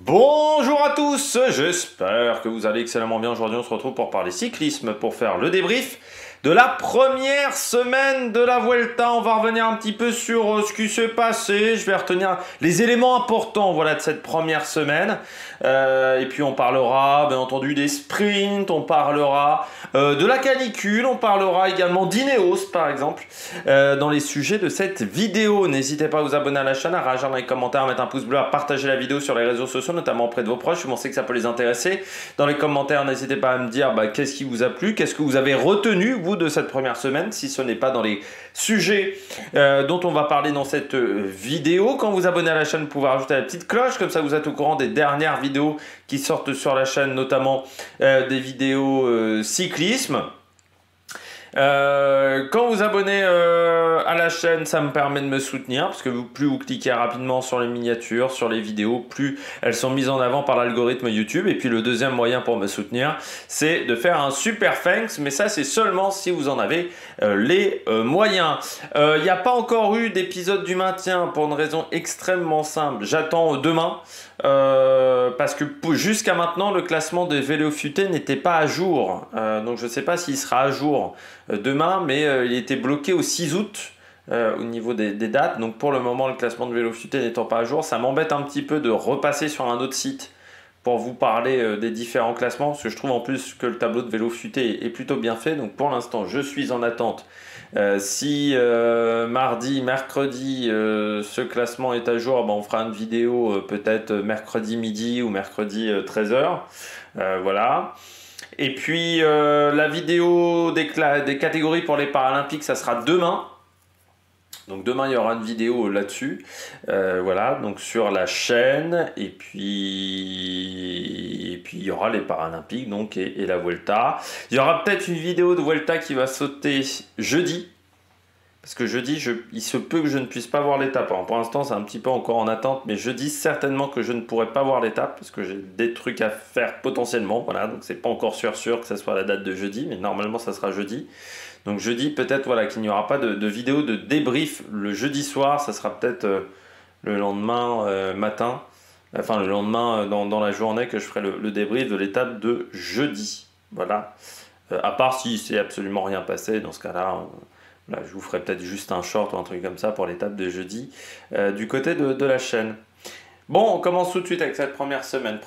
Bonjour à tous, j'espère que vous allez excellemment bien. Aujourd'hui on se retrouve pour parler cyclisme, pour faire le débrief de la première semaine de la Vuelta. On va revenir un petit peu sur ce qui s'est passé. Je vais retenir les éléments importants de cette première semaine. Et puis on parlera bien entendu des sprints, on parlera de la canicule, on parlera également d'Ineos par exemple dans les sujets de cette vidéo. N'hésitez pas à vous abonner à la chaîne, à réagir dans les commentaires, à mettre un pouce bleu, à partager la vidéo sur les réseaux sociaux, notamment auprès de vos proches. Vous pensez que ça peut les intéresser. Dans les commentaires, n'hésitez pas à me dire qu'est-ce qui vous a plu, qu'est-ce que vous avez retenu vous de cette première semaine, si ce n'est pas dans les sujets dont on va parler dans cette vidéo. Quand vous abonnez à la chaîne, vous pouvez rajouter la petite cloche, comme ça vous êtes au courant des dernières vidéos qui sortent sur la chaîne, notamment des vidéos cyclisme. Quand vous abonnez à la chaîne, ça me permet de me soutenir, parce que plus vous cliquez rapidement sur les miniatures, sur les vidéos, plus elles sont mises en avant par l'algorithme YouTube. Et puis le deuxième moyen pour me soutenir, c'est de faire un super thanks, mais ça c'est seulement si vous en avez les moyens. Il n'y a pas encore eu d'épisode du maintien pour une raison extrêmement simple. J'attends demain. Parce que jusqu'à maintenant le classement des vélos futés n'était pas à jour, donc je ne sais pas s'il sera à jour demain, mais il était bloqué au 6 août au niveau des dates. Donc pour le moment le classement de vélos futés n'étant pas à jour, ça m'embête un petit peu de repasser sur un autre site pour vous parler des différents classements, parce que je trouve en plus que le tableau de vélos futés est plutôt bien fait. Donc pour l'instant je suis en attente. Si mardi, mercredi, ce classement est à jour, on fera une vidéo peut-être mercredi midi ou mercredi 13h. Voilà. Et puis la vidéo des catégories pour les Paralympiques, ça sera demain. Donc demain il y aura une vidéo là-dessus, voilà, donc sur la chaîne, et puis il y aura les Paralympiques donc, et la Vuelta. Il y aura peut-être une vidéo de Vuelta qui va sauter jeudi, parce que jeudi il se peut que je ne puisse pas voir l'étape. Pour l'instant c'est un petit peu encore en attente, mais jeudi certainement que je ne pourrai pas voir l'étape, parce que j'ai des trucs à faire potentiellement, voilà, donc c'est pas encore sûr que ça soit la date de jeudi, mais normalement ça sera jeudi. Donc jeudi, peut-être qu'il n'y aura pas de vidéo de débrief le jeudi soir, ça sera peut-être le lendemain matin, enfin le lendemain dans la journée que je ferai le débrief de l'étape de jeudi. Voilà. À part si c'est absolument rien passé, dans ce cas-là, je vous ferai peut-être juste un short ou un truc comme ça pour l'étape de jeudi du côté de la chaîne. Bon, on commence tout de suite avec cette première semaine.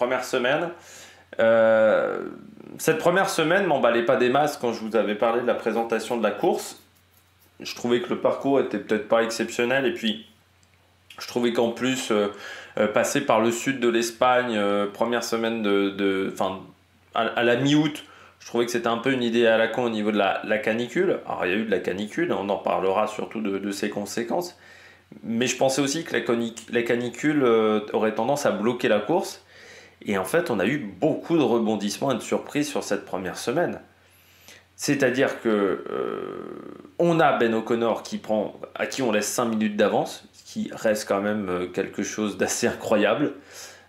Cette première semaine m'emballait pas des masses quand je vous avais parlé de la présentation de la course. Je trouvais que le parcours était peut-être pas exceptionnel, et puis je trouvais qu'en plus passer par le sud de l'Espagne, première semaine à la mi-août, je trouvais que c'était un peu une idée à la con au niveau de la canicule. Alors il y a eu de la canicule, on en parlera surtout de ses conséquences, mais je pensais aussi que la canicule aurait tendance à bloquer la course. Et en fait, on a eu beaucoup de rebondissements et de surprises sur cette première semaine. C'est-à-dire que on a Ben O'Connor à qui on laisse 5 minutes d'avance, ce qui reste quand même quelque chose d'assez incroyable,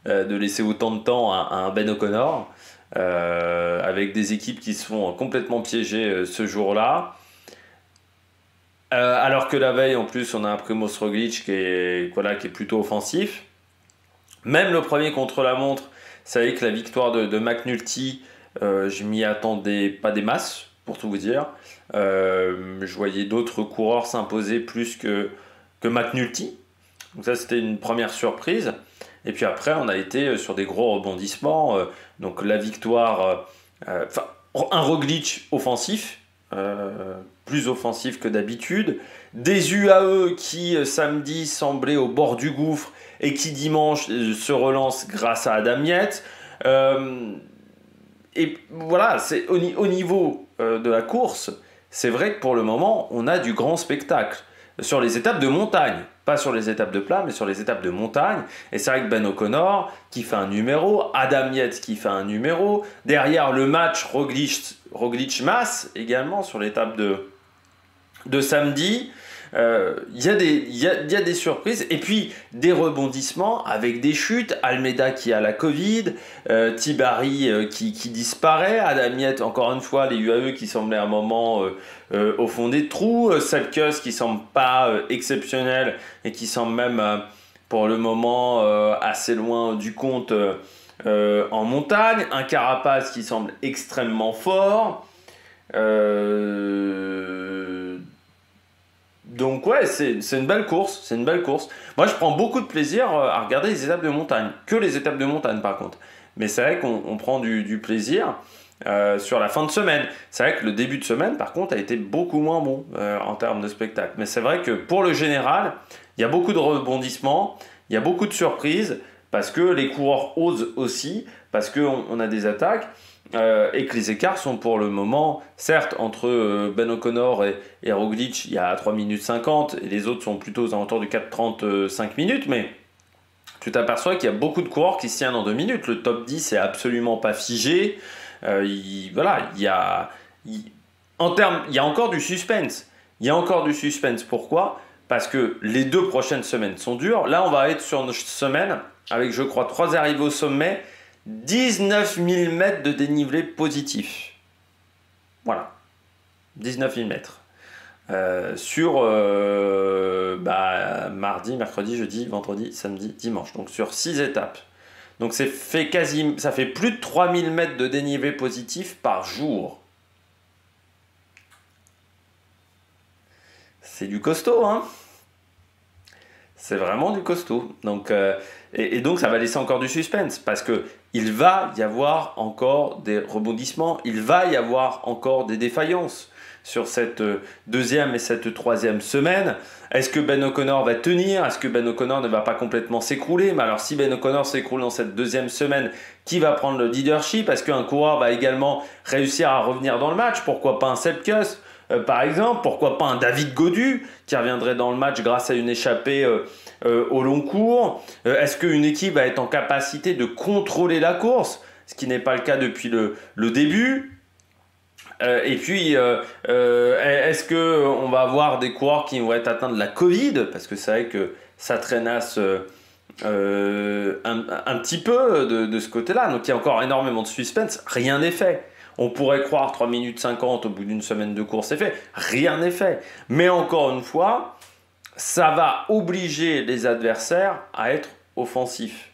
de laisser autant de temps à un Ben O'Connor, avec des équipes qui se font complètement piéger ce jour-là. Alors que la veille, en plus, on a un Primož Roglič qui est plutôt offensif. Même le premier contre-la-montre, c'est vrai que la victoire de McNulty, je m'y attendais pas des masses, pour tout vous dire. Je voyais d'autres coureurs s'imposer plus que McNulty. Donc ça, c'était une première surprise. Et puis après, on a été sur des gros rebondissements. Donc la victoire, un Roglič offensif, plus offensif que d'habitude. Des UAE qui, samedi, semblaient au bord du gouffre, et qui dimanche se relance grâce à Adam Yates. Et voilà, c'est au niveau de la course, c'est vrai que pour le moment, on a du grand spectacle. Sur les étapes de montagne, pas sur les étapes de plat, mais sur les étapes de montagne. Et c'est vrai que Ben O'Connor qui fait un numéro, Adam Yates qui fait un numéro, derrière le match Roglič-Mas également sur l'étape de samedi. Il y a des surprises, et puis des rebondissements avec des chutes. Almeida qui a la Covid, Tibari qui disparaît, Adam Yates encore une fois, les UAE qui semblaient à un moment au fond des trous, Salkus qui semble pas exceptionnel et qui semble même pour le moment assez loin du compte en montagne. Un Carapaz qui semble extrêmement fort. Donc ouais, c'est une belle course, c'est une belle course. Moi, je prends beaucoup de plaisir à regarder les étapes de montagne, que les étapes de montagne par contre. Mais c'est vrai qu'on prend du plaisir sur la fin de semaine. C'est vrai que le début de semaine, par contre, a été beaucoup moins bon en termes de spectacle. Mais c'est vrai que pour le général, il y a beaucoup de rebondissements, il y a beaucoup de surprises, parce que les coureurs osent aussi, parce qu'on a des attaques. Et que les écarts sont pour le moment, certes, entre Ben O'Connor et Roglic, il y a 3 minutes 50, et les autres sont plutôt aux alentours du 4,35 minutes, mais tu t'aperçois qu'il y a beaucoup de coureurs qui se tiennent en 2 minutes. Le top 10 est absolument pas figé. Voilà, il y a encore du suspense. Il y a encore du suspense. Pourquoi? Parce que les 2 prochaines semaines sont dures. Là, on va être sur une semaine avec, je crois, 3 arrivées au sommet. 19 000 mètres de dénivelé positif. Voilà. 19 000 mètres. Sur mardi, mercredi, jeudi, vendredi, samedi, dimanche. Donc sur 6 étapes. Donc ça fait plus de 3 000 mètres de dénivelé positif par jour. C'est du costaud, hein? C'est vraiment du costaud. Donc, et donc ça va laisser encore du suspense parce que il va y avoir encore des rebondissements, il va y avoir encore des défaillances sur cette 2e et cette 3e semaine. Est-ce que Ben O'Connor va tenir? Est-ce que Ben O'Connor ne va pas complètement s'écrouler? Mais alors si Ben O'Connor s'écroule dans cette 2e semaine, qui va prendre le leadership? Est-ce qu'un coureur va également réussir à revenir dans le match? Pourquoi pas un Sepp Kuss? Par exemple, pourquoi pas un David Gaudu qui reviendrait dans le match grâce à une échappée au long cours? Est-ce qu'une équipe va être en capacité de contrôler la course? Ce qui n'est pas le cas depuis le début. Et puis, est-ce qu'on va avoir des coureurs qui vont être atteints de la Covid? Parce que c'est vrai que ça traînasse un petit peu de ce côté-là. Donc il y a encore énormément de suspense. Rien n'est fait. On pourrait croire 3 minutes 50 au bout d'une semaine de course, c'est fait. Rien n'est fait. Mais encore une fois, ça va obliger les adversaires à être offensifs.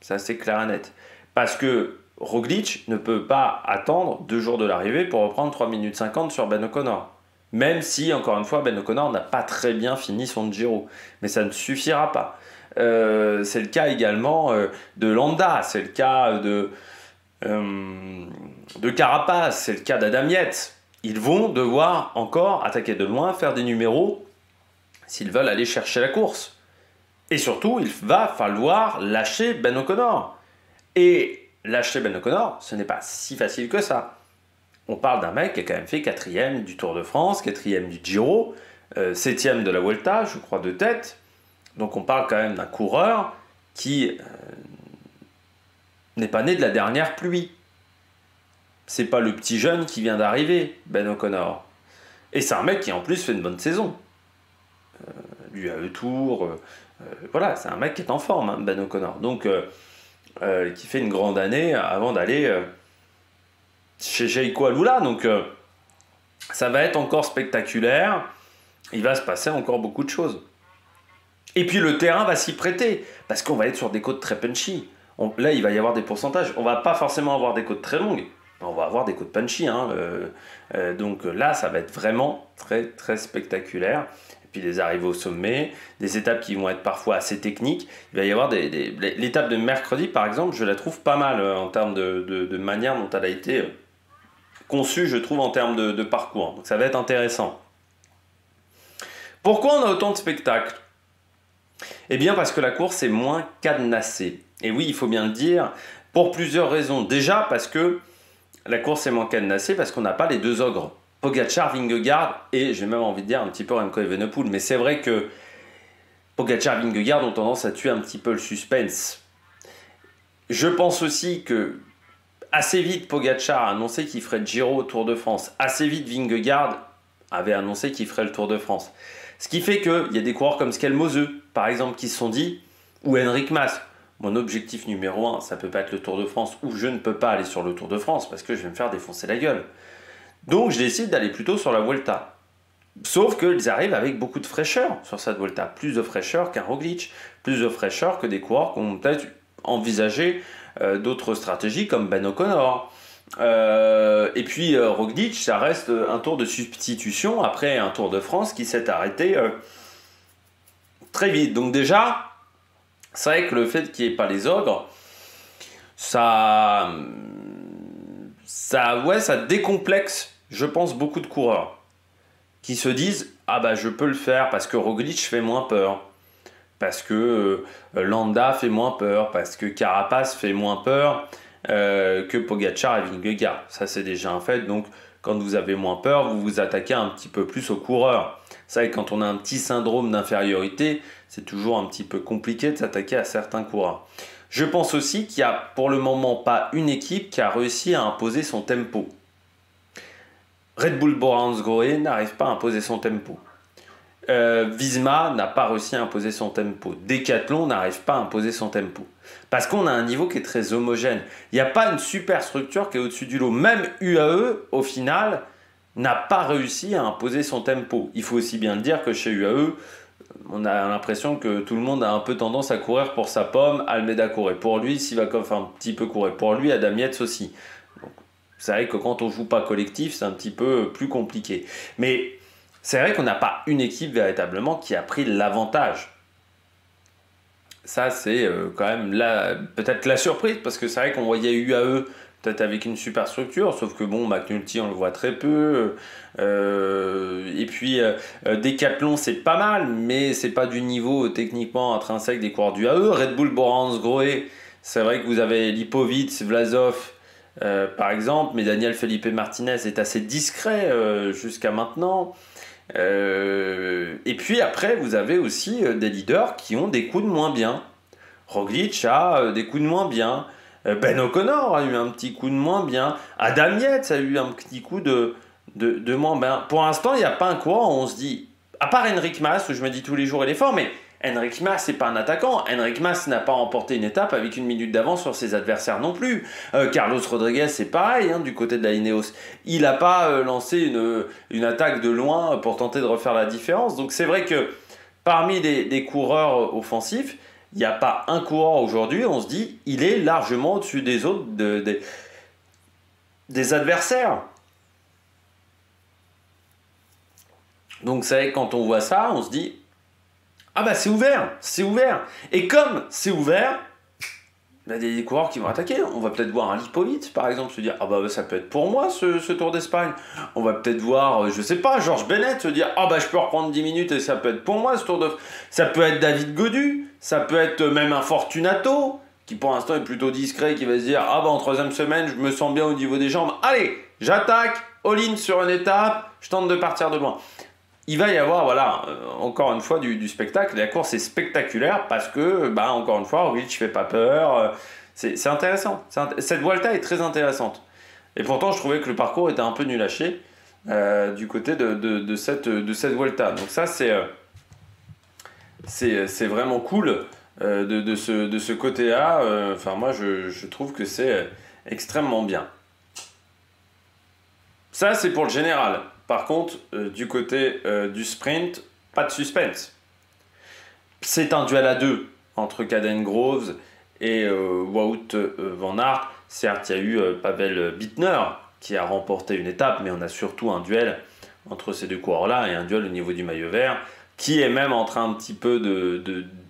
Ça, c'est clair et net. Parce que Roglic ne peut pas attendre 2 jours de l'arrivée pour reprendre 3 minutes 50 sur Ben O'Connor. Même si, encore une fois, Ben O'Connor n'a pas très bien fini son Giro. Mais ça ne suffira pas. C'est le cas également de Landa. C'est le cas de Carapaz, c'est le cas d'Adam Yates. Ils vont devoir encore attaquer de loin, faire des numéros s'ils veulent aller chercher la course. Et surtout, il va falloir lâcher Ben O'Connor. Et lâcher Ben O'Connor, ce n'est pas si facile que ça. On parle d'un mec qui a quand même fait 4e du Tour de France, 4e du Giro, 7e de la Vuelta, je crois, de tête. Donc on parle quand même d'un coureur qui n'est pas né de la dernière pluie. C'est pas le petit jeune qui vient d'arriver, Ben O'Connor. Et c'est un mec qui en plus fait une bonne saison. L'UAE Tour, voilà, c'est un mec qui est en forme, hein, Ben O'Connor. Donc, qui fait une grande année avant d'aller chez Jayco Alula. Donc, ça va être encore spectaculaire. Il va se passer encore beaucoup de choses. Et puis le terrain va s'y prêter, parce qu'on va être sur des côtes très punchy. Là, il va y avoir des pourcentages. On va pas forcément avoir des côtes très longues. On va avoir des côtes punchy. Hein, donc là, ça va être vraiment très, très spectaculaire. Et puis les arrivées au sommet, des étapes qui vont être parfois assez techniques. Il va y avoir l'étape de mercredi, par exemple, je la trouve pas mal en termes de manière dont elle a été conçue, je trouve, en termes de parcours. Donc ça va être intéressant. Pourquoi on a autant de spectacles? Eh bien parce que la course est moins cadenassée. Et oui, il faut bien le dire, pour plusieurs raisons. Déjà parce que la course est moins cadenassée, parce qu'on n'a pas les 2 ogres. Pogačar, Vingegaard et, j'ai même envie de dire, un petit peu Remco Evenepoel. Mais c'est vrai que Pogačar, Vingegaard ont tendance à tuer un petit peu le suspense. Je pense aussi que assez vite, Pogačar a annoncé qu'il ferait le Giro au Tour de France. Assez vite, Vingegaard avait annoncé qu'il ferait le Tour de France. Ce qui fait qu'il y a des coureurs comme Skelmose, par exemple, qui se sont dit, ou Henrik Mas, mon objectif numéro 1, ça ne peut pas être le Tour de France, ou je ne peux pas aller sur le Tour de France parce que je vais me faire défoncer la gueule. Donc je décide d'aller plutôt sur la Vuelta. Sauf qu'ils arrivent avec beaucoup de fraîcheur sur cette Volta. Plus de fraîcheur qu'un Roglic, plus de fraîcheur que des coureurs qui ont peut-être envisagé d'autres stratégies comme Ben O'Connor. Et puis Roglic, ça reste un tour de substitution après un Tour de France qui s'est arrêté très vite. Donc déjà, c'est vrai que le fait qu'il n'y ait pas les ogres, ça décomplexe, je pense, beaucoup de coureurs qui se disent « Ah bah je peux le faire parce que Roglic fait moins peur, parce que Landa fait moins peur, parce que Carapace fait moins peur que Pogačar et Vingegaard. » Ça c'est déjà un fait, donc quand vous avez moins peur, vous vous attaquez un petit peu plus aux coureurs. C'est vrai que quand on a un petit syndrome d'infériorité, c'est toujours un petit peu compliqué de s'attaquer à certains coureurs. Je pense aussi qu'il n'y a pour le moment pas une équipe qui a réussi à imposer son tempo. Red Bull Bora-Hansgrohe n'arrive pas à imposer son tempo. Visma n'a pas réussi à imposer son tempo. Decathlon n'arrive pas à imposer son tempo. Parce qu'on a un niveau qui est très homogène. Il n'y a pas une super structure qui est au-dessus du lot. Même UAE, au final, n'a pas réussi à imposer son tempo. Il faut aussi bien le dire que chez UAE, on a l'impression que tout le monde a un peu tendance à courir pour sa pomme. Almeida courait pour lui, Sivakov un petit peu courait pour lui, Adam Yates aussi. Donc, c'est vrai que quand on joue pas collectif, c'est un petit peu plus compliqué. Mais c'est vrai qu'on n'a pas une équipe véritablement qui a pris l'avantage. Ça, c'est quand même peut-être la surprise, parce que c'est vrai qu'on voyait UAE peut-être avec une super structure, sauf que bon, McNulty, on le voit très peu. Et puis, Decathlon, c'est pas mal, mais c'est pas du niveau techniquement intrinsèque des coureurs du UAE. Red Bull Bora-Hansgrohe, c'est vrai que vous avez Lipovic, Vlasov, par exemple, mais Daniel Felipe Martinez est assez discret jusqu'à maintenant. Et puis après, vous avez aussi des leaders qui ont des coups de moins bien. Roglic a des coups de moins bien. Ben O'Connor a eu un petit coup de moins bien. Adam Yates a eu un petit coup de moins bien. Pour l'instant, il n'y a pas un coureur où on se dit, à part Enric Mas, où je me dis tous les jours il est fort, mais Enric Mas, c'est pas un attaquant. Enric Mas n'a pas remporté une étape avec une minute d'avance sur ses adversaires non plus. Carlos Rodriguez, c'est pareil, hein, du côté de la Ineos. Il n'a pas lancé une attaque de loin pour tenter de refaire la différence. Donc c'est vrai que parmi les coureurs offensifs, il n'y a pas un coureur aujourd'hui, on se dit, il est largement au-dessus des autres, des adversaires. Donc c'est vrai que quand on voit ça, on se dit, ah bah c'est ouvert, c'est ouvert. Et comme c'est ouvert, il y a des coureurs qui vont attaquer. On va peut-être voir un Lipovic, par exemple, se dire, ah bah ça peut être pour moi ce Tour d'Espagne. On va peut-être voir, je sais pas, Georges Bennett se dire, ah bah je peux reprendre 10 minutes et ça peut être pour moi ce Tour de... Ça peut être David Gaudu, ça peut être même un Fortunato, qui pour l'instant est plutôt discret, qui va se dire, ah bah en troisième semaine, je me sens bien au niveau des jambes. Allez, j'attaque, all-in sur une étape, je tente de partir de loin. Il va y avoir, voilà, encore une fois, du spectacle. La course est spectaculaire parce que, bah, encore une fois, Roglic ne fait pas peur. C'est intéressant. Cette Vuelta est très intéressante. Et pourtant, je trouvais que le parcours était un peu nul à chier du côté de cette Vuelta. Donc ça, c'est vraiment cool de ce côté-là. Enfin, moi, je trouve que c'est extrêmement bien. Ça, c'est pour le général. Par contre, du côté du sprint, pas de suspense. C'est un duel à deux entre Caden Groves et Wout van Aert. Certes, il y a eu Pavel Bittner qui a remporté une étape, mais on a surtout un duel entre ces deux coureurs-là et un duel au niveau du maillot vert qui est même en train un petit peu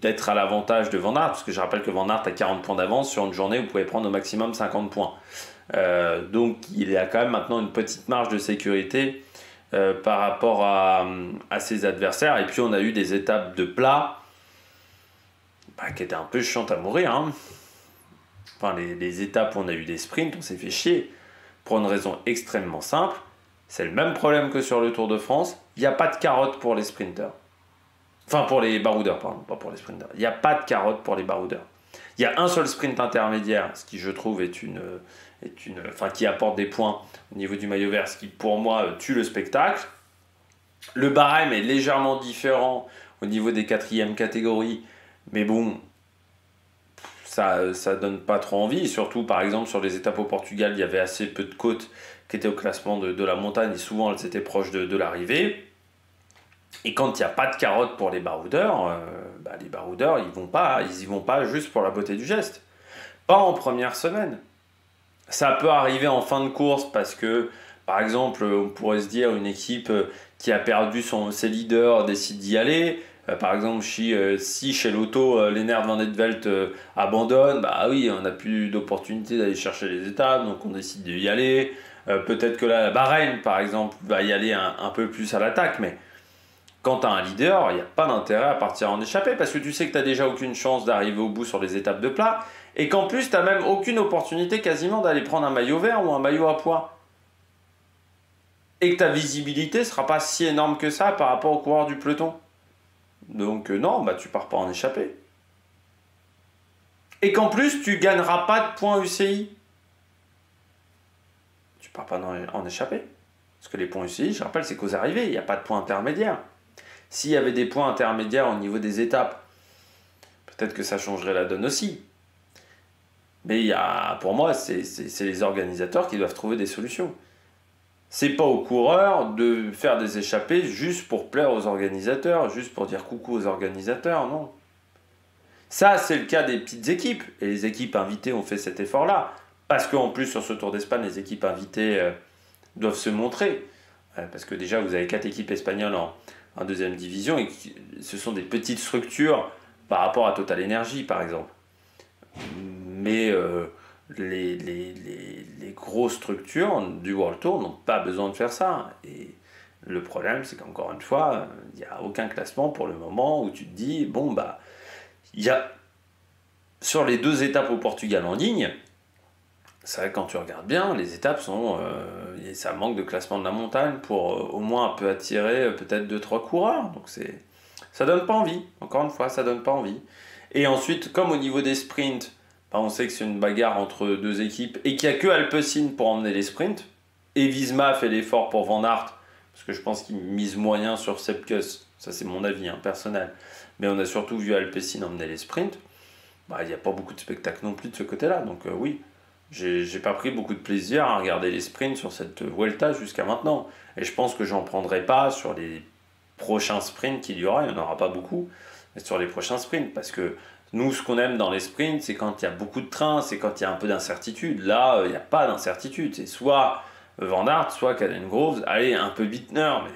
d'être à l'avantage de Van Aert, parce que je rappelle que Van Aert a 40 points d'avance. Sur une journée, vous pouvez prendre au maximum 50 points. Donc il y a quand même maintenant une petite marge de sécurité par rapport à ses adversaires. Et puis on a eu des étapes de plat qui étaient un peu chiantes à mourir, hein. Enfin, les étapes où on a eu des sprints, on s'est fait chier pour une raison extrêmement simple. C'est le même problème que sur le Tour de France, il n'y a pas de carotte pour les sprinters. Enfin, pour les baroudeurs, pardon, pas pour les sprinters. Il n'y a pas de carotte pour les baroudeurs. Il y a un seul sprint intermédiaire, ce qui je trouve qui apporte des points au niveau du maillot vert, ce qui pour moi tue le spectacle. Le barème est légèrement différent au niveau des quatrièmes catégories, mais bon, ça donne pas trop envie. Surtout, par exemple, sur les étapes au Portugal, il y avait assez peu de côtes qui étaient au classement de la montagne, et souvent elles étaient proches de l'arrivée. Et quand il n'y a pas de carotte pour les baroudeurs, les baroudeurs, ils y vont pas juste pour la beauté du geste. Pas en première semaine. Ça peut arriver en fin de course parce que, par exemple, on pourrait se dire une équipe qui a perdu ses leaders décide d'y aller. Par exemple, si chez l'auto, Lennart Van Etvelt abandonne, bah oui, on n'a plus d'opportunité d'aller chercher les étapes, donc on décide d'y aller. Peut-être que là, la Bahreïn, par exemple, va y aller un peu plus à l'attaque, mais quand tu as un leader, il n'y a pas d'intérêt à partir en échappée parce que tu sais que tu n'as déjà aucune chance d'arriver au bout sur les étapes de plat et qu'en plus, tu n'as même aucune opportunité quasiment d'aller prendre un maillot vert ou un maillot à pois. Et que ta visibilité ne sera pas si énorme que ça par rapport aux coureurs du peloton. Donc non, tu pars pas en échappée. Et qu'en plus, tu gagneras pas de points UCI. Tu pars pas en échappée. Parce que les points UCI, je rappelle, c'est qu'aux arrivées, il n'y a pas de points intermédiaires. S'il y avait des points intermédiaires au niveau des étapes, peut-être que ça changerait la donne aussi. Mais pour moi, c'est les organisateurs qui doivent trouver des solutions. C'est pas aux coureurs de faire des échappées juste pour plaire aux organisateurs, juste pour dire coucou aux organisateurs, non. Ça, c'est le cas des petites équipes. Et les équipes invitées ont fait cet effort-là. Parce qu'en plus, sur ce Tour d'Espagne, les équipes invitées doivent se montrer. Parce que déjà, vous avez 4 équipes espagnoles en deuxième division et ce sont des petites structures par rapport à Total Energy, par exemple. Mais les grosses structures du World Tour n'ont pas besoin de faire ça. Et le problème, c'est qu'encore une fois, il n'y a aucun classement pour le moment où tu te dis, il y a sur les 2 étapes au Portugal en ligne, c'est vrai que quand tu regardes bien, les étapes sont... ça manque de classement de la montagne pour au moins un peu attirer peut-être 2-3 coureurs. Donc ça donne pas envie, encore une fois, ça donne pas envie. Et ensuite, comme au niveau des sprints, on sait que c'est une bagarre entre 2 équipes et qu'il n'y a que Alpecin pour emmener les sprints. Et Visma fait l'effort pour Van Aert, parce que je pense qu'il mise moyen sur Sepp Kuss. Ça, c'est mon avis personnel. Mais on a surtout vu Alpecin emmener les sprints. Il n'y a pas beaucoup de spectacle non plus de ce côté-là. Donc oui, j'ai pas pris beaucoup de plaisir à regarder les sprints sur cette Vuelta jusqu'à maintenant. Et je pense que j'en prendrai pas sur les prochains sprints qu'il y aura. Il n'y en aura pas beaucoup. Mais sur les prochains sprints. Parce que nous, ce qu'on aime dans les sprints, c'est quand il y a beaucoup de trains, c'est quand il y a un peu d'incertitude. Là, il n'y a pas d'incertitude. C'est soit Van Aert, soit Caden Groves. Allez, un peu Bittner, mais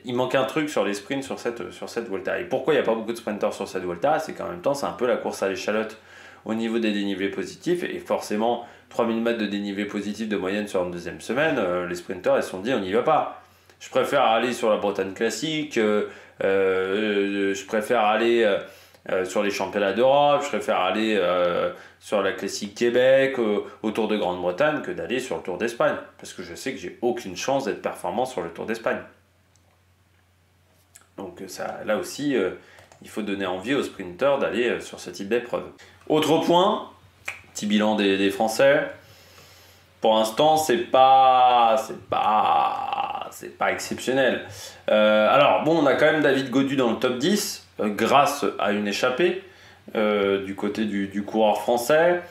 il manque un truc sur les sprints sur cette Vuelta. Et pourquoi il n'y a pas beaucoup de sprinters sur cette Vuelta? C'est qu'en même temps, c'est un peu la course à l'échalote au niveau des dénivelés positifs. Et forcément, 3000 mètres de dénivelé positif de moyenne sur une deuxième semaine, les sprinters, ils se sont dit, on n'y va pas. Je préfère aller sur la Bretagne classique, je préfère aller sur les championnats d'Europe, je préfère aller sur la classique Québec, au Tour de Grande-Bretagne, que d'aller sur le Tour d'Espagne. Parce que je sais que j'ai aucune chance d'être performant sur le Tour d'Espagne. Donc là aussi, il faut donner envie aux sprinteurs d'aller sur ce type d'épreuve. Autre point, petit bilan des Français. Pour l'instant, c'est pas exceptionnel. Alors, on a quand même David Gaudu dans le top 10, grâce à une échappée du côté du coureur français.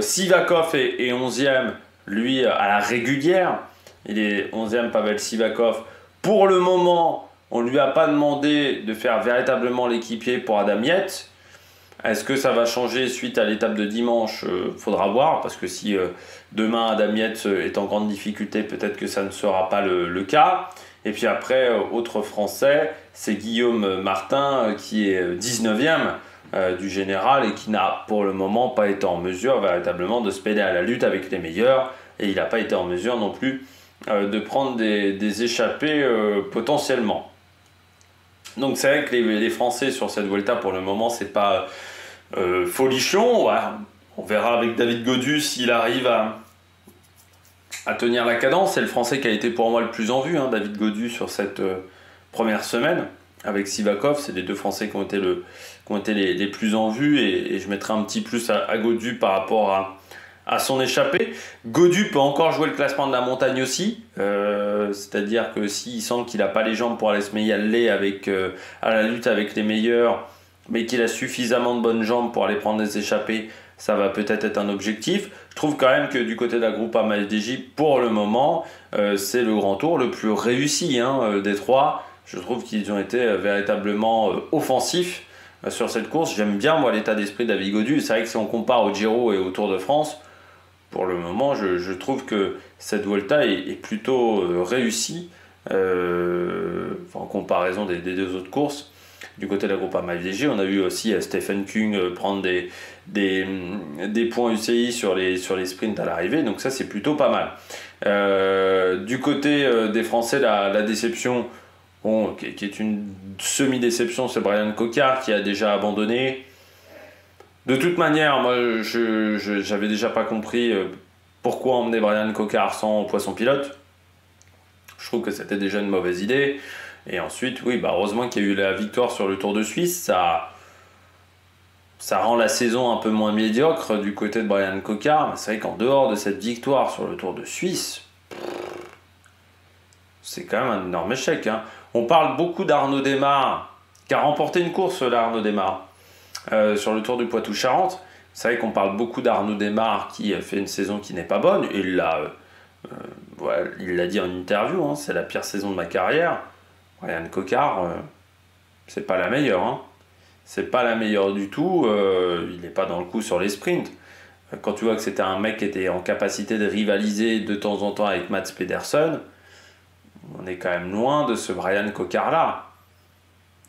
Sivakov est 11e, lui, à la régulière. Il est 11e, Pavel Sivakov. Pour le moment, on ne lui a pas demandé de faire véritablement l'équipier pour Adam Yates. Est-ce que ça va changer suite à l'étape de dimanche? Faudra voir, parce que si demain Adam Yates est en grande difficulté, peut-être que ça ne sera pas le cas. Et puis après, autre Français, c'est Guillaume Martin qui est 19e du général et qui n'a pour le moment pas été en mesure véritablement de se mêler à la lutte avec les meilleurs. Et il n'a pas été en mesure non plus de prendre des échappées potentiellement. Donc c'est vrai que les Français sur cette Vuelta pour le moment c'est pas folichon. Ouais, on verra avec David Gaudu s'il arrive à tenir la cadence. C'est le Français qui a été pour moi le plus en vue, David Gaudu sur cette première semaine avec Sivakov. C'est les 2 Français qui ont été les plus en vue et je mettrai un petit plus à Gaudu par rapport à son échappée. Gaudu peut encore jouer le classement de la montagne aussi, c'est-à-dire que s'il sent qu'il n'a pas les jambes pour aller se mêler à la lutte avec les meilleurs, mais qu'il a suffisamment de bonnes jambes pour aller prendre des échappées, ça va peut-être être un objectif. Je trouve quand même que du côté de la Groupama FDJ, pour le moment, c'est le grand tour le plus réussi des trois. Je trouve qu'ils ont été véritablement offensifs sur cette course. J'aime bien moi l'état d'esprit de David Gaudu. C'est vrai que si on compare au Giro et au Tour de France, pour le moment, je trouve que cette Volta est plutôt réussie en comparaison des deux autres courses. Du côté de la Groupama FDJ, on a vu aussi Stephen Kung prendre des points UCI sur les sprints à l'arrivée, donc ça c'est plutôt pas mal. Du côté des Français, la déception, bon, qui est une semi-déception, c'est Brian Cocard qui a déjà abandonné. De toute manière, moi j'avais déjà pas compris pourquoi emmener Brian Cocard sans poisson pilote. Je trouve que c'était déjà une mauvaise idée. Et ensuite, oui, heureusement qu'il y a eu la victoire sur le Tour de Suisse. Ça rend la saison un peu moins médiocre du côté de Brian Cocard. Mais c'est vrai qu'en dehors de cette victoire sur le Tour de Suisse, c'est quand même un énorme échec. On parle beaucoup d'Arnaud Démare, qui a remporté une course, là, Arnaud Démare, sur le Tour du Poitou-Charentes. C'est vrai qu'on parle beaucoup d'Arnaud Démare qui a fait une saison qui n'est pas bonne. Et il l'a dit en interview, c'est la pire saison de ma carrière. Brian Cocard, c'est pas la meilleure. C'est pas la meilleure du tout. Il n'est pas dans le coup sur les sprints. Quand tu vois que c'était un mec qui était en capacité de rivaliser de temps en temps avec Mats Pedersen, on est quand même loin de ce Brian Cocard là.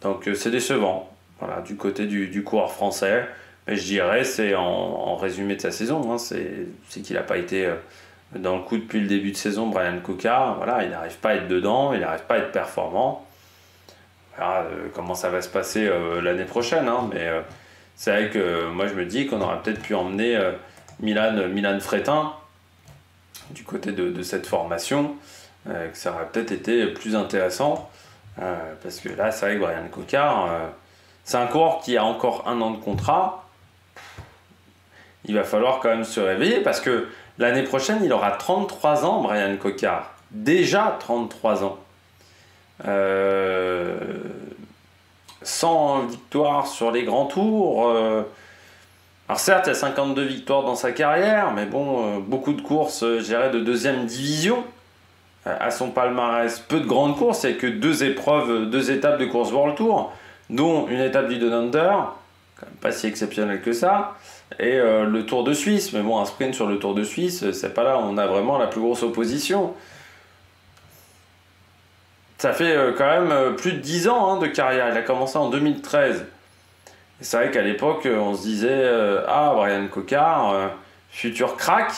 Donc c'est décevant. Voilà, du côté du coureur français. Mais je dirais, c'est en résumé de sa saison, c'est qu'il n'a pas été dans le coup depuis le début de saison. Brian Cocard, voilà, il n'arrive pas à être dedans, il n'arrive pas à être performant. On verra comment ça va se passer l'année prochaine, mais c'est vrai que moi je me dis qu'on aurait peut-être pu emmener Milan Fretin du côté de cette formation, que ça aurait peut-être été plus intéressant, parce que là c'est vrai que Brian Cocard, c'est un coureur qui a encore 1 an de contrat. Il va falloir quand même se réveiller, parce que l'année prochaine, il aura 33 ans, Brian Cocard. Déjà 33 ans. Sans victoire sur les grands tours. Alors certes, il y a 52 victoires dans sa carrière, mais bon, beaucoup de courses, je dirais, de deuxième division à son palmarès. Peu de grandes courses, il n'y a que 2 étapes de course World Tour, dont une étape du Down Under, quand même pas si exceptionnelle que ça. Et le Tour de Suisse, mais bon, un sprint sur le Tour de Suisse, c'est pas là où on a vraiment la plus grosse opposition. Ça fait quand même plus de 10 ans de carrière. Il a commencé en 2013. Et c'est vrai qu'à l'époque, on se disait Brian Cocard, futur crack.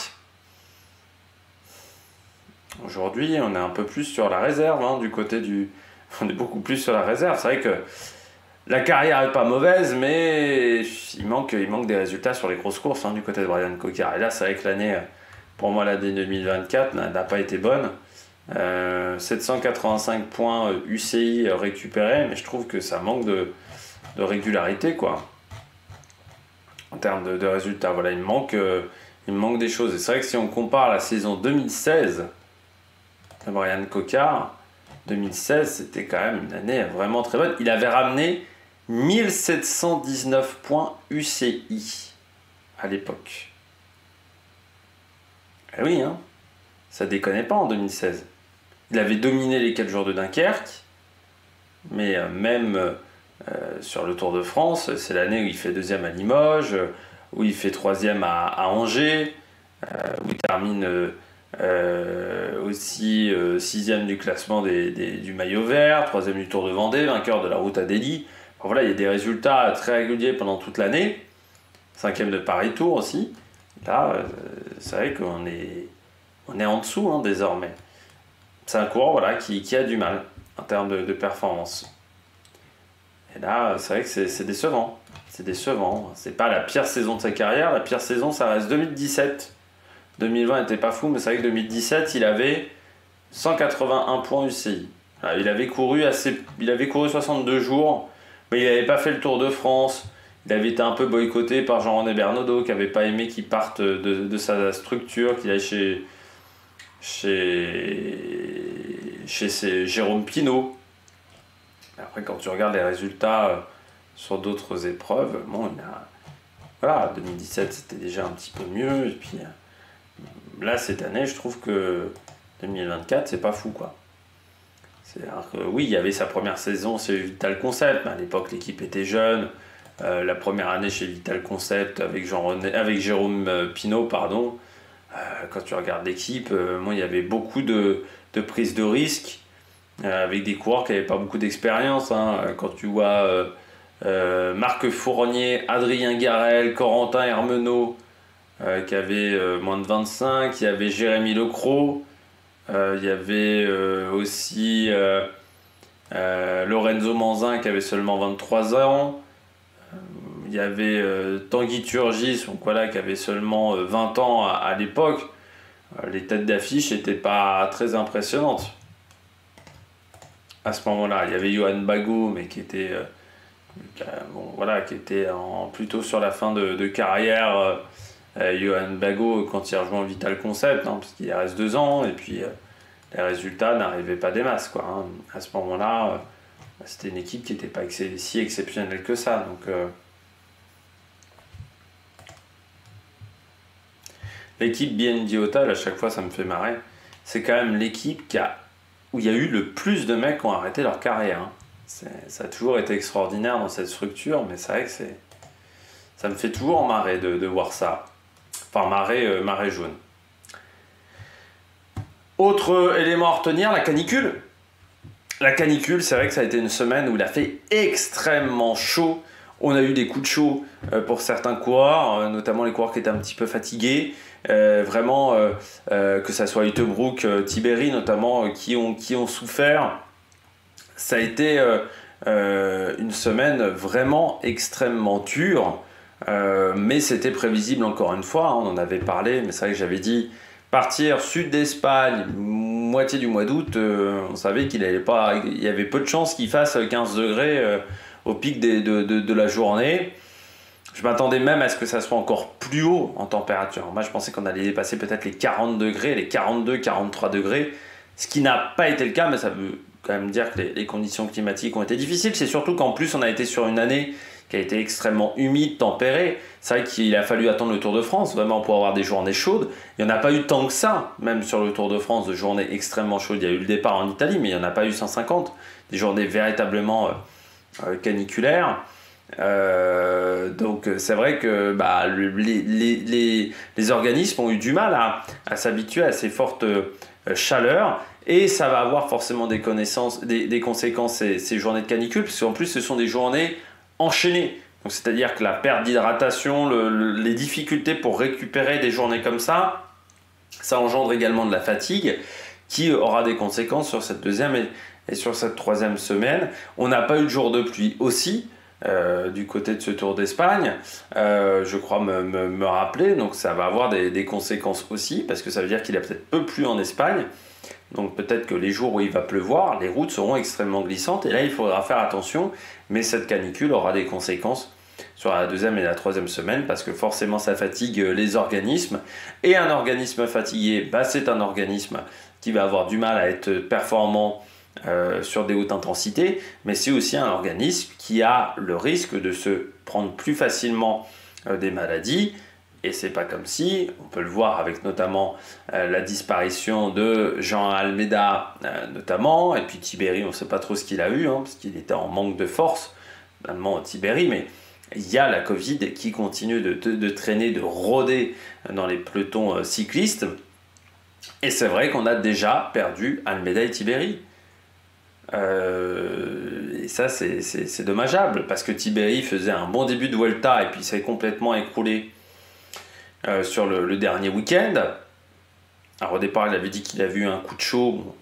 Aujourd'hui, on est un peu plus sur la réserve, du côté du. On est beaucoup plus sur la réserve. C'est vrai que la carrière n'est pas mauvaise, mais il manque des résultats sur les grosses courses du côté de Brian Cocard. Et là, c'est vrai que l'année, pour moi, l'année 2024 n'a pas été bonne. 785 points UCI récupérés, mais je trouve que ça manque de régularité, quoi. En termes de résultats, voilà, il me manque des choses. Et c'est vrai que si on compare la saison 2016 de Brian Cocard, 2016, c'était quand même une année vraiment très bonne. Il avait ramené 1719 points UCI à l'époque. Eh oui, ça déconnait pas en 2016. Il avait dominé les 4 jours de Dunkerque, mais même sur le Tour de France, c'est l'année où il fait 2e à Limoges, où il fait 3e à Angers, où il termine aussi 6e du classement du maillot vert, 3e du Tour de Vendée, vainqueur de la route à Delhi. Enfin, voilà, il y a des résultats très réguliers pendant toute l'année. 5e de Paris-Tour aussi. Là, c'est vrai qu'on est en dessous désormais. C'est un coureur qui a du mal en termes de performance. Et là, c'est vrai que c'est décevant. C'est décevant. C'est pas la pire saison de sa carrière. La pire saison, ça reste 2017. 2020 n'était pas fou, mais c'est vrai que 2017, il avait 181 points UCI. Alors, il avait couru 62 jours, mais il n'avait pas fait le Tour de France. Il avait été un peu boycotté par Jean-René Bernaudot, qui n'avait pas aimé qu'il parte de sa structure, qu'il aille chez Jérôme Pinault. Après, quand tu regardes les résultats sur d'autres épreuves. Bon, voilà, 2017 c'était déjà un petit peu mieux. Et puis là, cette année, je trouve que 2024, c'est pas fou, quoi. C'est-à-dire que oui, il y avait sa première saison chez Vital Concept, mais à l'époque, l'équipe était jeune. La première année chez Vital Concept avec Jérôme Pinault, pardon. Quand tu regardes l'équipe, il y avait beaucoup de prises de risques avec des coureurs qui n'avaient pas beaucoup d'expérience. Quand tu vois Marc Fournier, Adrien Garel, Corentin Hermenot qui avaient moins de 25, il y avait Jérémy Lecros, il y avait aussi Lorenzo Manzin qui avait seulement 23 ans. Il y avait Tanguy Turgis, donc voilà, qui avait seulement 20 ans à l'époque. Les têtes d'affiche n'étaient pas très impressionnantes. À ce moment-là, il y avait Johan Bagot, mais qui était, qui était plutôt sur la fin de carrière. Johan Bagot, quand il rejoint Vital Concept, parce qu'il y reste 2 ans, et puis les résultats n'arrivaient pas des masses, quoi. À ce moment-là, c'était une équipe qui n'était pas si exceptionnelle que ça. Donc, l'équipe BND Hotel, à chaque fois, ça me fait marrer. C'est quand même l'équipe où il y a eu le plus de mecs qui ont arrêté leur carrière. Ça a toujours été extraordinaire dans cette structure, mais c'est vrai que ça me fait toujours marrer de voir ça. Enfin, marée jaune. Autre élément à retenir, la canicule. La canicule, c'est vrai que ça a été une semaine où il a fait extrêmement chaud. On a eu des coups de chaud pour certains coureurs, notamment les coureurs qui étaient un petit peu fatigués. Vraiment, que ça soit Uttebrook, Tiberi notamment, qui ont souffert. Ça a été une semaine vraiment extrêmement dure, mais c'était prévisible encore une fois. On en avait parlé, mais c'est vrai que j'avais dit partir sud d'Espagne, moitié du mois d'août, on savait il y avait peu de chances qu'il fasse 15 degrés au pic de la journée. Je m'attendais même à ce que ça soit encore plus haut en température. Moi, je pensais qu'on allait dépasser peut-être les 40 degrés, les 42, 43 degrés, ce qui n'a pas été le cas, mais ça veut quand même dire que les conditions climatiques ont été difficiles. C'est surtout qu'en plus, on a été sur une année qui a été extrêmement humide, tempérée. C'est vrai qu'il a fallu attendre le Tour de France, vraiment, pour avoir des journées chaudes. Il n'y en a pas eu tant que ça, même sur le Tour de France, de journées extrêmement chaudes. Il y a eu le départ en Italie, mais il n'y en a pas eu 150. Des journées véritablement caniculaires. Donc c'est vrai que les organismes ont eu du mal à s'habituer à ces fortes chaleurs, et ça va avoir forcément des conséquences ces journées de canicule, parce qu'en plus ce sont des journées enchaînées. Donc c'est-à-dire que la perte d'hydratation, les difficultés pour récupérer des journées comme ça engendre également de la fatigue qui aura des conséquences sur cette deuxième et sur cette troisième semaine. On n'a pas eu de jour de pluie aussi. Du côté de ce Tour d'Espagne, je crois me rappeler, donc ça va avoir des conséquences aussi, parce que ça veut dire qu'il a peut-être peu plu en Espagne, donc peut-être que les jours où il va pleuvoir, les routes seront extrêmement glissantes, et là il faudra faire attention, mais cette canicule aura des conséquences sur la deuxième et la troisième semaine, parce que forcément ça fatigue les organismes, et un organisme fatigué, c'est un organisme qui va avoir du mal à être performant sur des hautes intensités, mais c'est aussi un organisme qui a le risque de se prendre plus facilement des maladies, et c'est pas comme si, on peut le voir avec notamment la disparition de Jean Almeida notamment, et puis Tiberi, on ne sait pas trop ce qu'il a eu, parce qu'il était en manque de force, finalement Tiberi, mais il y a la Covid qui continue de traîner, de rôder dans les pelotons cyclistes, et c'est vrai qu'on a déjà perdu Almeida et Tiberi. Et ça c'est dommageable, parce que Tiberi faisait un bon début de Vuelta et puis s'est complètement écroulé sur le dernier week-end. Alors au départ il avait dit qu'il avait eu un coup de chaud.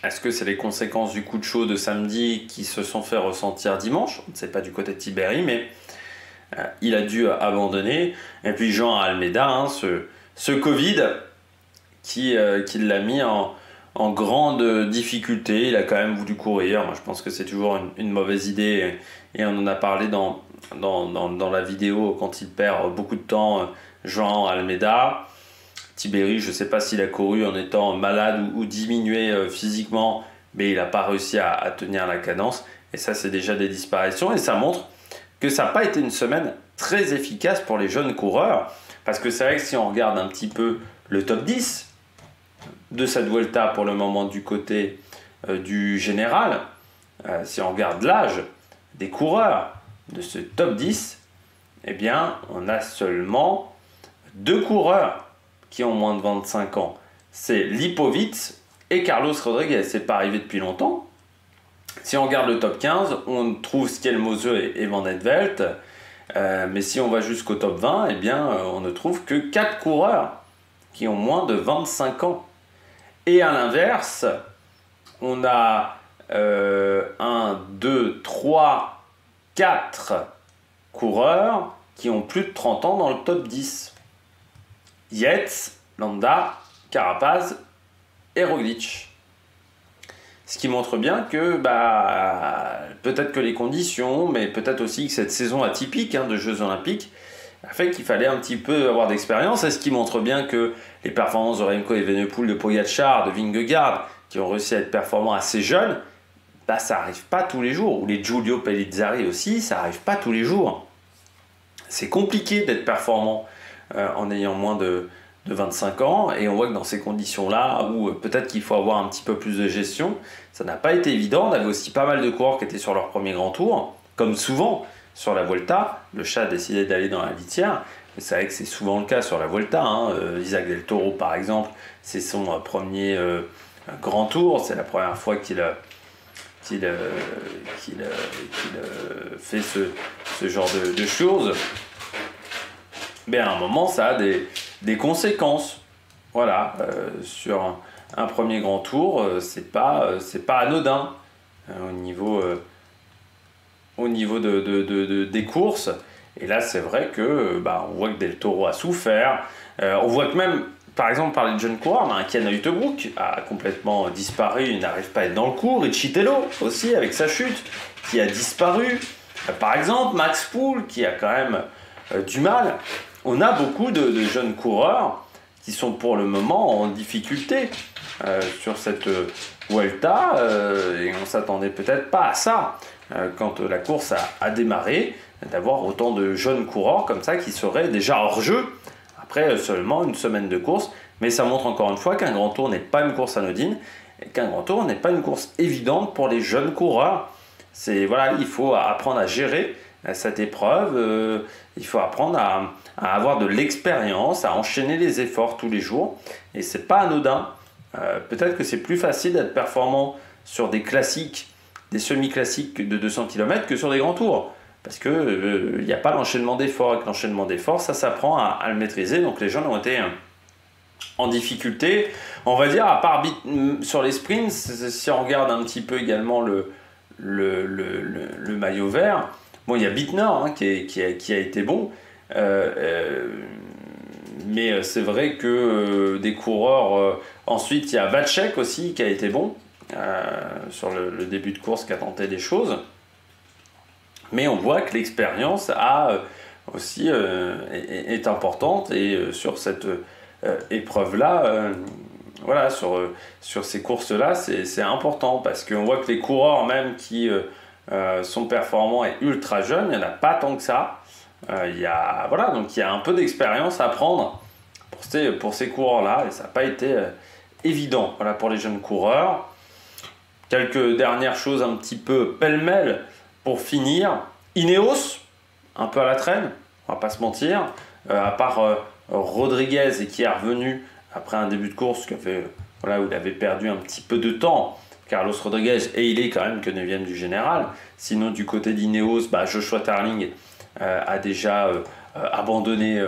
Est-ce que c'est les conséquences du coup de chaud de samedi qui se sont fait ressentir dimanche? On ne sait pas du côté de Tiberi, mais il a dû abandonner. Et puis Jean Almeida, ce Covid qui l'a mis en grande difficulté. Il a quand même voulu courir. Moi, je pense que c'est toujours une mauvaise idée, et on en a parlé dans la vidéo quand il perd beaucoup de temps, Jean Almeida. Tiberi, je ne sais pas s'il a couru en étant malade ou diminué physiquement, mais il n'a pas réussi à tenir la cadence. Et ça, c'est déjà des disparitions. Et ça montre que ça n'a pas été une semaine très efficace pour les jeunes coureurs. Parce que c'est vrai que si on regarde un petit peu le top 10 de cette Vuelta pour le moment du côté du général, si on regarde l'âge des coureurs de ce top 10, eh bien, on a seulement 2 coureurs qui ont moins de 25 ans. C'est Lipovic et Carlos Rodriguez. C'est pas arrivé depuis longtemps. Si on regarde le top 15, on trouve Skelmose et Van Edvelt. Mais si on va jusqu'au top 20, eh bien, on ne trouve que 4 coureurs qui ont moins de 25 ans. Et à l'inverse, on a 1, 2, 3, 4 coureurs qui ont plus de 30 ans dans le top 10. Yates, Landa, Carapaz et Roglic. Ce qui montre bien que peut-être que les conditions, mais peut-être aussi que cette saison atypique de Jeux Olympiques a fait qu'il fallait un petit peu avoir d'expérience. Et ce qui montre bien que les performances de Remco Evenepoel, de Pogačar, de Vingegaard, qui ont réussi à être performants assez jeunes, ça n'arrive pas tous les jours. Ou les Giulio Pellizzari aussi, ça n'arrive pas tous les jours. C'est compliqué d'être performant en ayant moins de 25 ans, et on voit que dans ces conditions-là, où peut-être qu'il faut avoir un petit peu plus de gestion, ça n'a pas été évident. On avait aussi pas mal de coureurs qui étaient sur leur premier grand tour, comme souvent sur la Vuelta. Le chat a décidé d'aller dans la litière, mais c'est vrai que c'est souvent le cas sur la Vuelta. Isaac Del Toro, par exemple, c'est son premier grand tour, c'est la première fois qu'il fait ce genre de choses. Mais à un moment, ça a des conséquences. Voilà, sur un premier grand tour, c'est pas anodin au niveau des courses. Et là, c'est vrai que on voit que Del Toro a souffert. On voit que même, par exemple, par les jeunes coureurs, Ken Uijtdebroek a complètement disparu, il n'arrive pas à être dans le coup. Richitello aussi, avec sa chute, qui a disparu. Par exemple, Max Poole, qui a quand même du mal. On a beaucoup de jeunes coureurs qui sont pour le moment en difficulté sur cette Vuelta, et on ne s'attendait peut-être pas à ça quand la course a démarré, d'avoir autant de jeunes coureurs comme ça qui seraient déjà hors jeu après seulement une semaine de course. Mais ça montre encore une fois qu'un grand tour n'est pas une course anodine, et qu'un grand tour n'est pas une course évidente pour les jeunes coureurs. Il faut apprendre à gérer cette épreuve, il faut apprendre à avoir de l'expérience, à enchaîner les efforts tous les jours, et c'est pas anodin. Peut-être que c'est plus facile d'être performant sur des classiques, des semi-classiques de 200 km que sur des grands tours, parce que il n'y a pas l'enchaînement d'efforts. Avec l'enchaînement d'efforts, ça s'apprend à le maîtriser. Donc les jeunes ont été en difficulté, on va dire, à part sur les sprints. Si on regarde un petit peu également le maillot vert, bon, il y a Bittner qui a été bon, mais c'est vrai que des coureurs... ensuite, il y a Vacek aussi qui a été bon sur le début de course, qui a tenté des choses. Mais on voit que l'expérience aussi est importante, et sur cette épreuve-là, voilà, sur ces courses-là, c'est important, parce qu'on voit que les coureurs même qui sont performants et ultra jeunes, il n'y en a pas tant que ça. Donc il y a un peu d'expérience à prendre pour ces coureurs-là, et ça n'a pas été évident, voilà, pour les jeunes coureurs. Quelques dernières choses un petit peu pêle-mêle pour finir. Ineos, un peu à la traîne, on va pas se mentir, à part Rodriguez, et qui est revenu après un début de course où il avait perdu un petit peu de temps, Carlos Rodriguez, et il est quand même que 9e du général. Sinon, du côté d'Ineos, Joshua Tarling a déjà abandonné,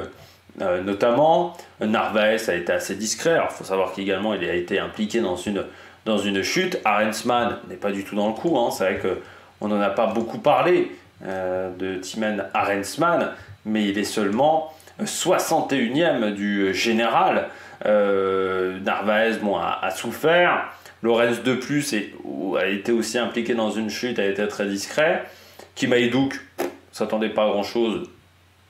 notamment. Narvaez a été assez discret. Alors, il faut savoir qu'également, il a été impliqué dans une chute. Arensman n'est pas du tout dans le coup. C'est vrai qu'on n'en a pas beaucoup parlé de Thymen Arensman, mais il est seulement 61e du général. Narvaez a souffert. Lorenz de plus a été aussi impliqué dans une chute, a été très discret. Kimaïdouk ne s'attendait pas à grand chose,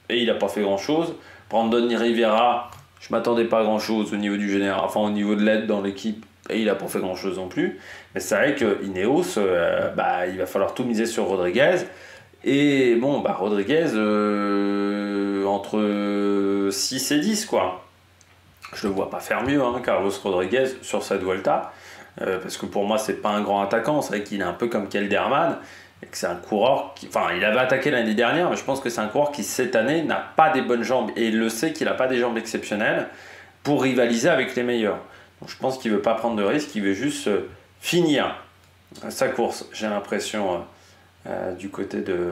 et il n'a pas fait grand chose. Brandon Rivera, je ne m'attendais pas à grand chose au niveau du général, enfin au niveau de l'aide dans l'équipe, et il n'a pas fait grand chose non plus. Mais c'est vrai que Ineos, il va falloir tout miser sur Rodriguez. Et bon, Rodriguez, entre 6 et 10, quoi. Je ne le vois pas faire mieux, hein, Carlos Rodriguez, sur cette Vuelta. Parce que pour moi, c'est pas un grand attaquant. C'est vrai qu'il est un peu comme Kelderman. Et que c'est un coureur qui... Enfin, il avait attaqué l'année dernière, mais je pense que c'est un coureur qui, cette année, n'a pas des bonnes jambes. Et il le sait qu'il n'a pas des jambes exceptionnelles pour rivaliser avec les meilleurs. Donc je pense qu'il ne veut pas prendre de risques, il veut juste finir sa course, j'ai l'impression, du côté de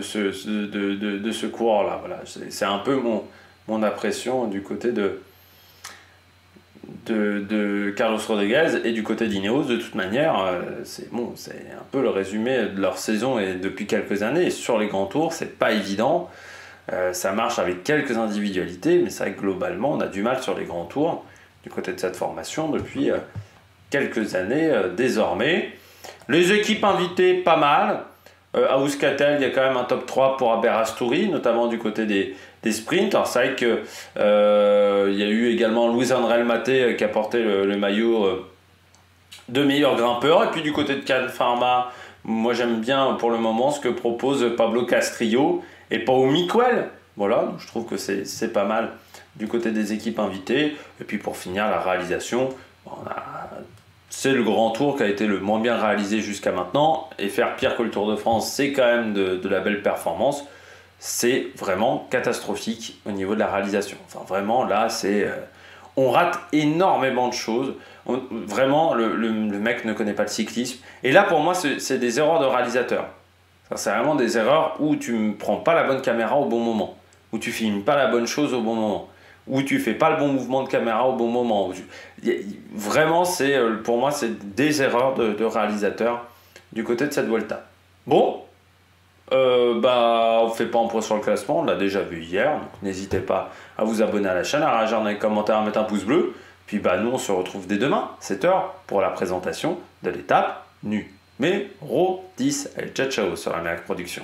ce coureur-là. Voilà. C'est un peu mon impression du côté de Carlos Rodriguez et du côté d'Ineos. De toute manière, c'est un peu le résumé de leur saison et depuis quelques années. Et sur les grands tours, c'est pas évident. Ça marche avec quelques individualités, mais c'est vrai que globalement, on a du mal sur les grands tours du côté de cette formation depuis quelques années désormais. Les équipes invitées, pas mal. À Euskaltel, il y a quand même un top 3 pour Aberasturi, notamment du côté des sprints. Alors c'est vrai qu'il y a eu également Luis André Maté qui a porté le maillot de meilleur grimpeur. Et puis du côté de Can Pharma, moi j'aime bien pour le moment ce que propose Pablo Castrillo et Pau Miquel. Voilà, je trouve que c'est pas mal du côté des équipes invitées. Et puis pour finir, la réalisation, c'est le Grand Tour qui a été le moins bien réalisé jusqu'à maintenant. Et faire pire que le Tour de France, c'est quand même de la belle performance. C'est vraiment catastrophique au niveau de la réalisation. Enfin vraiment, là, on rate énormément de choses. Vraiment, le mec ne connaît pas le cyclisme. Et là, pour moi, c'est des erreurs de réalisateur. C'est vraiment des erreurs où tu ne prends pas la bonne caméra au bon moment, où tu filmes pas la bonne chose au bon moment, où tu fais pas le bon mouvement de caméra au bon moment. Vraiment, pour moi, c'est des erreurs de réalisateur du côté de cette Vuelta. Bon, on ne fait pas un point sur le classement, on l'a déjà vu hier, donc n'hésitez pas à vous abonner à la chaîne, à réagir dans les commentaires, à mettre un pouce bleu. Puis nous, on se retrouve dès demain, 7h, pour la présentation de l'étape numéro 10. Allez, ciao ciao sur la Production.